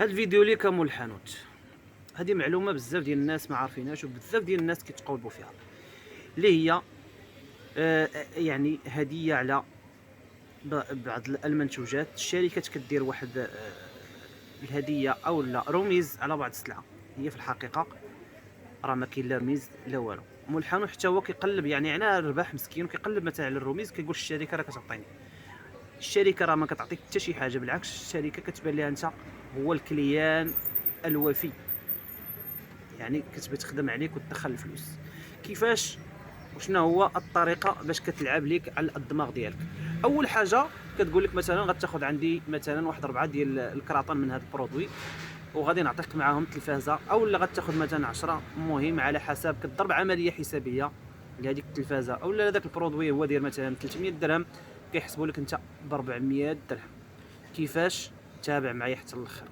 هاد الفيديو ليك مول الحانوت. هذه معلومه بزاف ديال الناس ما عارفينهاش وبزاف ديال الناس كيتقولبوا فيها، اللي هي يعني هديه على بعض المنتوجات. الشركات كدير واحد الهديه او لا رميز على بعض السلعه. هي في الحقيقه راه ما كاين لا رميز لا والو. مول الحانوت حتى هو كيقلب يعني على الربح مسكين، وكيقلب مثلا على الرميز، كيقول الشركه راه كتعطيني. الشركه راه ما كتعطيك حتى شي حاجه، بالعكس الشركه كتبان لها انت هو الكليان الوفي، يعني كتبغي تخدم عليك وتدخل الفلوس. كيفاش وشنو هو الطريقه باش كتلعب ليك على الدماغ ديالك؟ اول حاجه كتقول لك مثلا غتاخذ عندي مثلا واحد 4 ديال الكراطان من هذا البرودوي، وغادي نعطيك معاهم تلفازه، او لا غتاخذ مثلا 10، مهم على حسب كتضرب عمليه حسابيه لهذيك التلفازه او لا هذاك البرودوي هو داير مثلا 300 درهم، كيحسبوا لك انت ب 400 درهم. كيفاش؟ تابع معايا حتى الاخر.